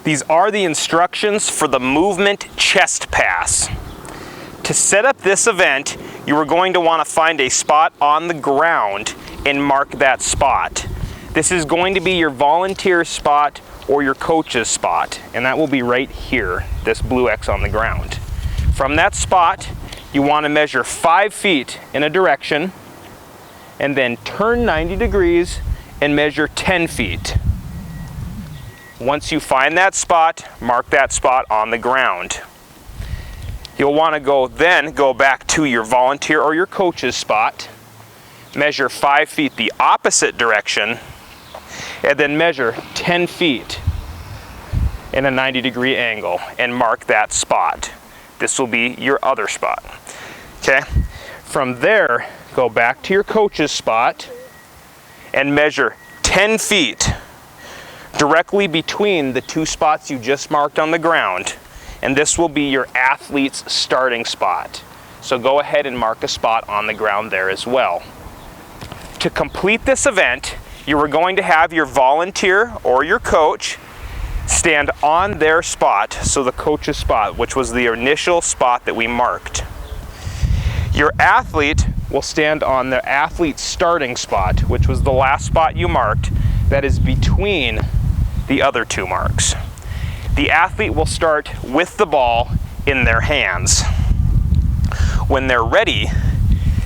These are the instructions for the movement chest pass. To set up this event, you are going to want to find a spot on the ground and mark that spot. This is going to be your volunteer spot or your coach's spot, and that will be right here, this blue X on the ground. From that spot, you want to measure 5 feet in a direction and then turn 90 degrees and measure 10 feet. Once you find that spot, mark that spot on the ground. You'll want to then go back to your volunteer or your coach's spot, measure 5 feet the opposite direction, and then measure 10 feet in a 90-degree angle and mark that spot. This will be your other spot. Okay? From there, go back to your coach's spot and measure 10 feet directly between the 2 spots you just marked on the ground. And this will be your athlete's starting spot. So go ahead and mark a spot on the ground there as well. To complete this event, you are going to have your volunteer or your coach stand on their spot, so the coach's spot, which was the initial spot that we marked. Your athlete will stand on the athlete's starting spot, which was the last spot you marked, that is between the other 2 marks. The athlete will start with the ball in their hands. When they're ready,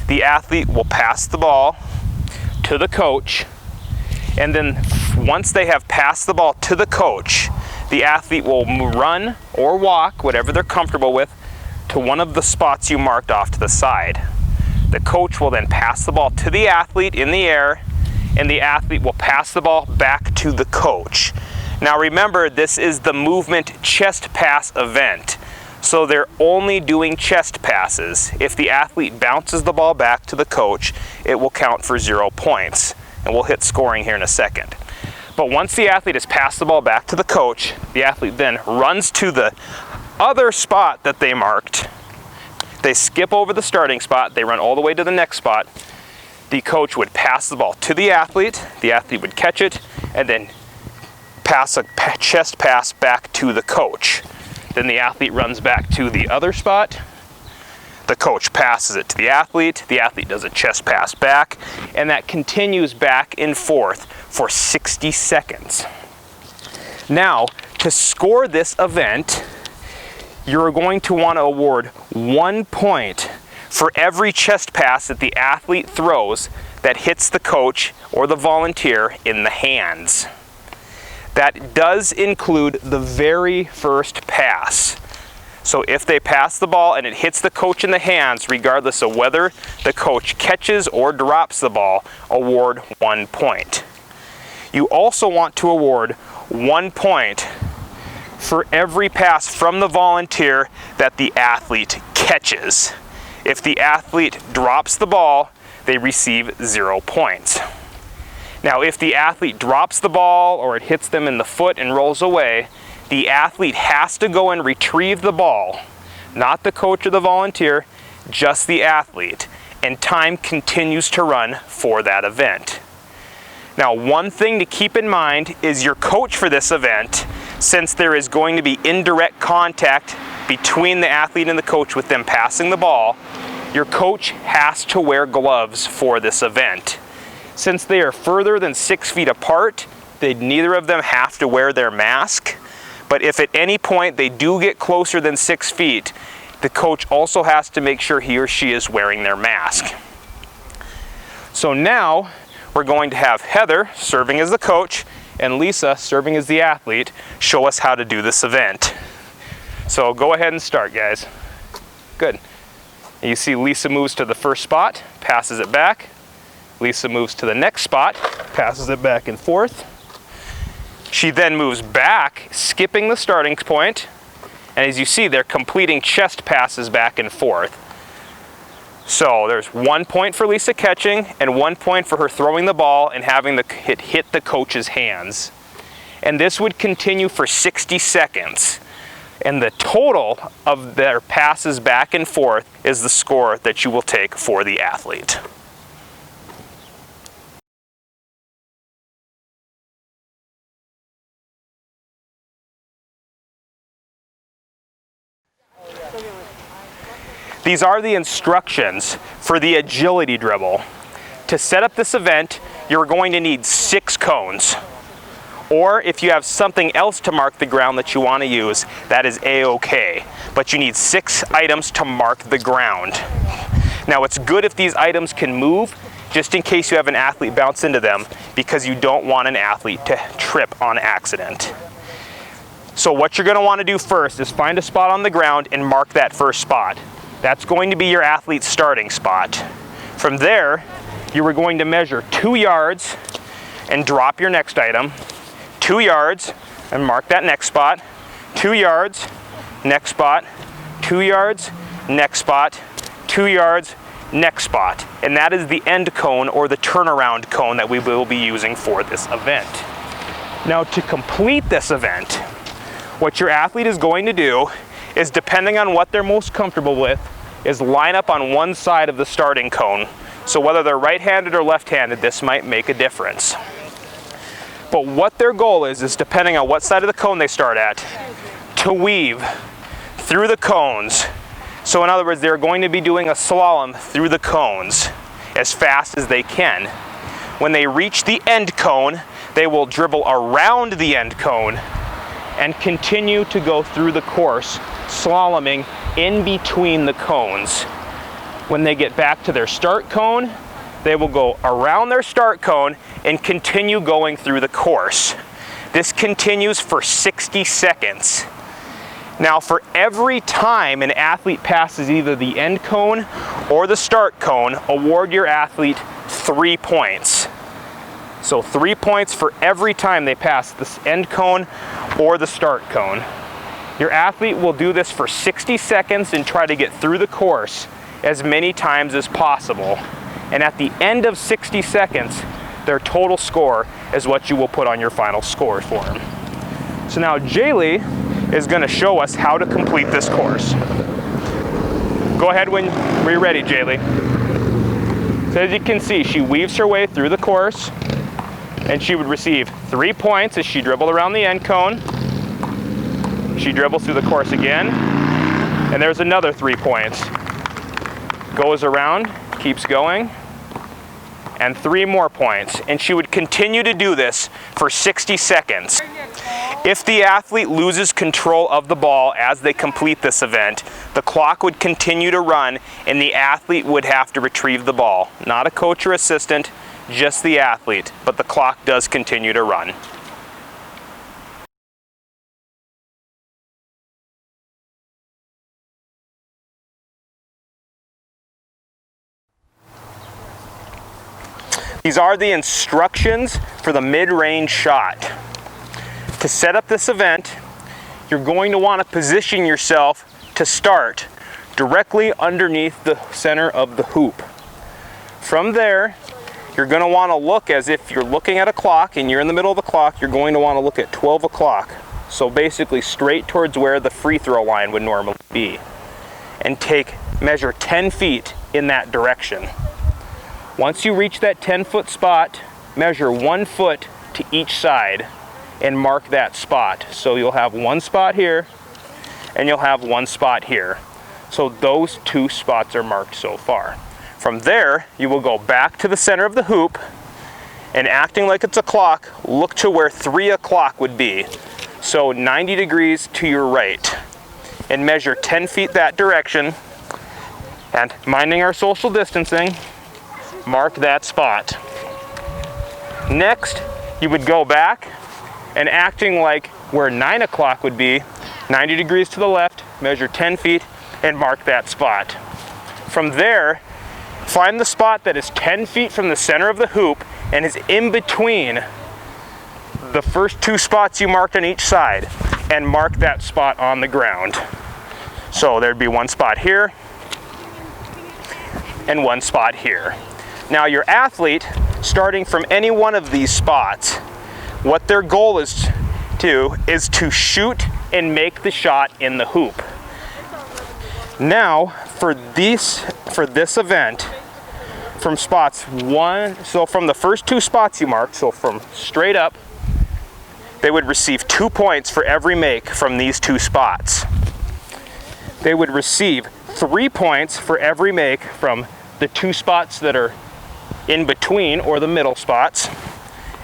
the athlete will pass the ball to the coach, and then once they have passed the ball to the coach, the athlete will run or walk, whatever they're comfortable with, to one of the spots you marked off to the side. The coach will then pass the ball to the athlete in the air, and the athlete will pass the ball back to the coach. Now remember, this is the movement chest pass event, so they're only doing chest passes. If the athlete bounces the ball back to the coach, it will count for 0 points, and we'll hit scoring here in a second. But once the athlete has passed the ball back to the coach, the athlete then runs to the other spot that they marked. They skip over the starting spot, they run all the way to the next spot. The coach would pass the ball to the athlete would catch it, and then pass a chest pass back to the coach. Then the athlete runs back to the other spot. The coach passes it to the athlete does a chest pass back, and that continues back and forth for 60 seconds. Now, to score this event, you're going to want to award 1 point for every chest pass that the athlete throws that hits the coach or the volunteer in the hands. That does include the very first pass. So if they pass the ball and it hits the coach in the hands, regardless of whether the coach catches or drops the ball, award 1 point. You also want to award 1 point for every pass from the volunteer that the athlete catches. If the athlete drops the ball, they receive 0 points. Now, if the athlete drops the ball or it hits them in the foot and rolls away, the athlete has to go and retrieve the ball, not the coach or the volunteer, just the athlete, and time continues to run for that event. Now, one thing to keep in mind is your coach for this event, since there is going to be indirect contact between the athlete and the coach with them passing the ball, your coach has to wear gloves for this event. Since they are further than 6 feet apart, neither of them have to wear their mask. But if at any point they do get closer than 6 feet, the coach also has to make sure he or she is wearing their mask. So now we're going to have Heather serving as the coach and Lisa serving as the athlete show us how to do this event. So go ahead and start, guys. Good. You see Lisa moves to the first spot, passes it back. Lisa moves to the next spot, passes it back and forth. She then moves back, skipping the starting point. And as you see, they're completing chest passes back and forth. So there's 1 point for Lisa catching and 1 point for her throwing the ball and having the hit the coach's hands. And this would continue for 60 seconds. And the total of their passes back and forth is the score that you will take for the athlete. These are the instructions for the agility dribble. To set up this event, you're going to need 6 cones. Or if you have something else to mark the ground that you want to use, that is a-okay. But you need 6 items to mark the ground. Now it's good if these items can move, just in case you have an athlete bounce into them, because you don't want an athlete to trip on accident. So what you're going to want to do first is find a spot on the ground and mark that first spot. That's going to be your athlete's starting spot. From there, you are going to measure 2 yards and drop your next item. 2 yards and mark that next spot. 2 yards, next spot. 2 yards, next spot. 2 yards, next spot. And that is the end cone or the turnaround cone that we will be using for this event. Now to complete this event, what your athlete is going to do is, depending on what they're most comfortable with, is line up on one side of the starting cone. So whether they're right-handed or left-handed, this might make a difference. But what their goal is depending on what side of the cone they start at, to weave through the cones. So in other words, they're going to be doing a slalom through the cones as fast as they can. When they reach the end cone, they will dribble around the end cone and continue to go through the course, slaloming in between the cones. When they get back to their start cone, they will go around their start cone and continue going through the course. This continues for 60 seconds. Now for every time an athlete passes either the end cone or the start cone, award your athlete 3 points. So 3 points for every time they pass this end cone or the start cone. Your athlete will do this for 60 seconds and try to get through the course as many times as possible. And at the end of 60 seconds, their total score is what you will put on your final score form. So now Jaylee is going to show us how to complete this course. Go ahead when you're ready, Jaylee. So as you can see, she weaves her way through the course, and she would receive 3 points as she dribbled around the end cone. She dribbles through the course again, and there's another 3 points. Goes around, keeps going, and 3 more points. And she would continue to do this for 60 seconds. If the athlete loses control of the ball as they complete this event, the clock would continue to run and the athlete would have to retrieve the ball. Not a coach or assistant, just the athlete, but the clock does continue to run. These are the instructions for the mid-range shot. To set up this event, you're going to want to position yourself to start directly underneath the center of the hoop. From there, you're going to want to look as if you're looking at a clock and you're in the middle of the clock, you're going to want to look at 12 o'clock. So basically straight towards where the free throw line would normally be. And measure 10 feet in that direction. Once you reach that 10-foot spot, measure 1 foot to each side and mark that spot. So you'll have 1 spot here and you'll have 1 spot here. So those 2 spots are marked so far. From there, you will go back to the center of the hoop and, acting like it's a clock, look to where 3 o'clock would be. So 90 degrees to your right, and measure 10 feet that direction, and minding our social distancing, mark that spot. Next, you would go back and, acting like where 9 o'clock would be, 90 degrees to the left, measure 10 feet and mark that spot. From there, find the spot that is 10 feet from the center of the hoop and is in between the first 2 spots you marked on each side, and mark that spot on the ground. So there'd be 1 spot here and 1 spot here. Now your athlete, starting from any one of these spots, what their goal is to shoot and make the shot in the hoop. Now for this event, from spots 1, so from the first 2 spots you marked, so from straight up, they would receive 2 points for every make from these 2 spots. They would receive 3 points for every make from the 2 spots that are in between, or the middle spots,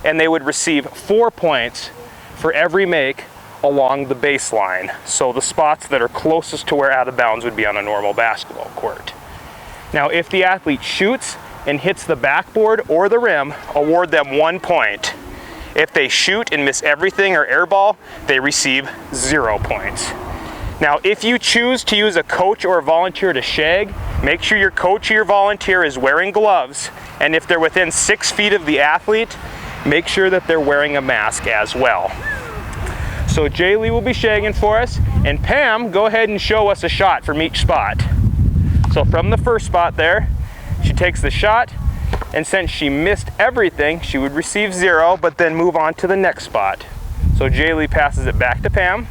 and they would receive 4 points for every make along the baseline. So the spots that are closest to where out of bounds would be on a normal basketball court. Now, if the athlete shoots and hits the backboard or the rim, award them 1 point. If they shoot and miss everything or airball, they receive 0 points. Now, if you choose to use a coach or a volunteer to shag, make sure your coach or your volunteer is wearing gloves, and if they're within 6 feet of the athlete, make sure that they're wearing a mask as well. So Jaylee will be shagging for us, and Pam, go ahead and show us a shot from each spot. So from the first spot there, she takes the shot, and since she missed everything, she would receive 0, but then move on to the next spot. So Jaylee passes it back to Pam.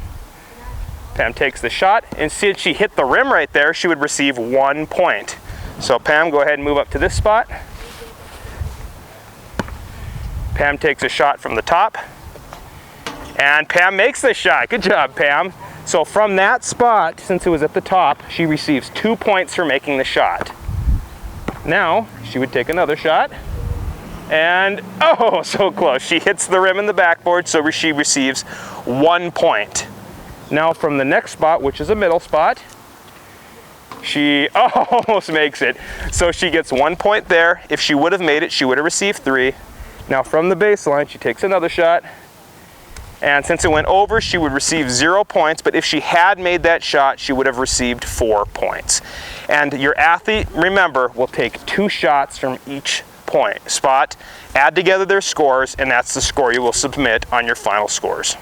Pam takes the shot, and since she hit the rim right there, she would receive 1 point. So Pam, go ahead and move up to this spot. Pam takes a shot from the top, and Pam makes the shot. Good job, Pam. So from that spot, since it was at the top, she receives 2 points for making the shot. Now, she would take another shot, and oh, so close. She hits the rim and the backboard, so she receives 1 point. Now from the next spot, which is a middle spot, she almost makes it. So she gets 1 point there. If she would have made it, she would have received 3. Now from the baseline, she takes another shot, and since it went over, she would receive 0 points, but if she had made that shot, she would have received 4 points. And your athlete, remember, will take 2 shots from each spot, add together their scores, and that's the score you will submit on your final scores.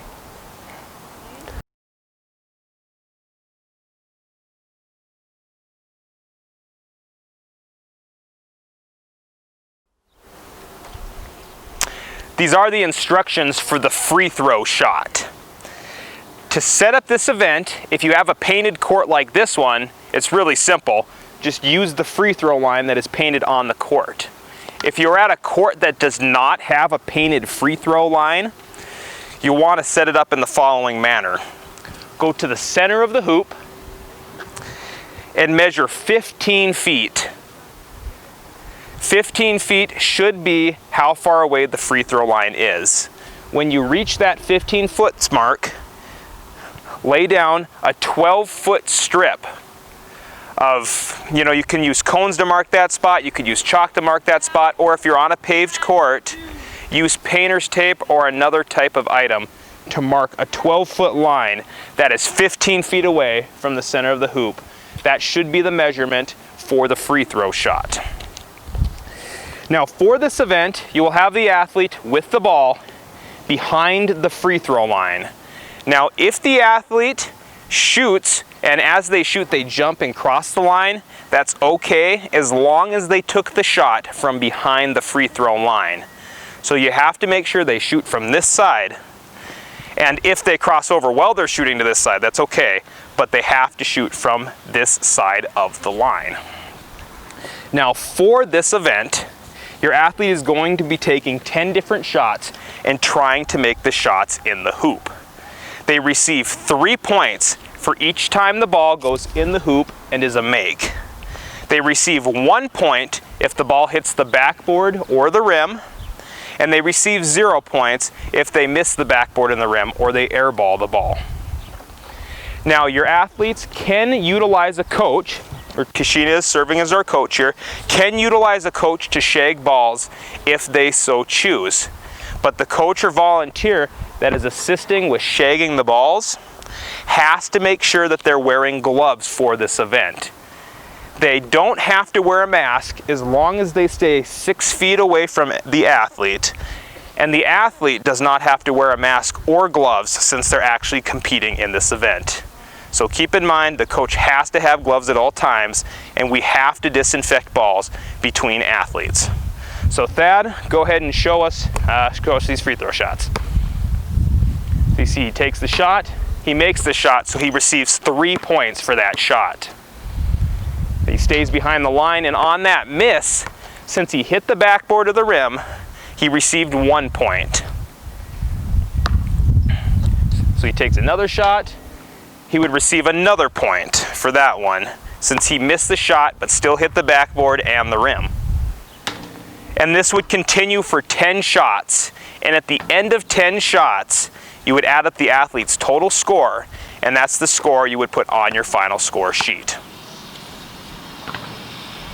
These are the instructions for the free throw shot. To set up this event, if you have a painted court like this one, it's really simple. Just use the free throw line that is painted on the court. If you're at a court that does not have a painted free throw line, you want to set it up in the following manner. Go to the center of the hoop and measure 15 feet. 15 feet should be how far away the free throw line is. When you reach that 15-foot mark, lay down a 12-foot strip of, you can use cones to mark that spot, you could use chalk to mark that spot, or if you're on a paved court, use painter's tape or another type of item to mark a 12-foot line that is 15 feet away from the center of the hoop. That should be the measurement for the free throw shot. Now for this event, you will have the athlete with the ball behind the free throw line. Now if the athlete shoots and as they shoot they jump and cross the line, that's okay as long as they took the shot from behind the free throw line. So you have to make sure they shoot from this side, and if they cross over while they're shooting to this side, that's okay, but they have to shoot from this side of the line. Now for this event, your athlete is going to be taking 10 different shots and trying to make the shots in the hoop. They receive 3 points for each time the ball goes in the hoop and is a make. They receive 1 point if the ball hits the backboard or the rim, and they receive 0 points if they miss the backboard and the rim or they airball the ball. Now your athletes can utilize a coach, or Kashina is serving as our coach here, can utilize a coach to shag balls if they so choose. But the coach or volunteer that is assisting with shagging the balls has to make sure that they're wearing gloves for this event. They don't have to wear a mask as long as they stay 6 feet away from the athlete, and the athlete does not have to wear a mask or gloves since they're actually competing in this event. So keep in mind the coach has to have gloves at all times, and we have to disinfect balls between athletes. So Thad, go ahead and show us these free throw shots. So you see he takes the shot, he makes the shot, so he receives 3 points for that shot. He stays behind the line, and on that miss, since he hit the backboard of the rim, he received 1 point. So he takes another shot, he would receive another point for that one. since he missed the shot but still hit the backboard and the rim. And this would continue for 10 shots, and at the end of 10 shots, you would add up the athlete's total score, and that's the score you would put on your final score sheet.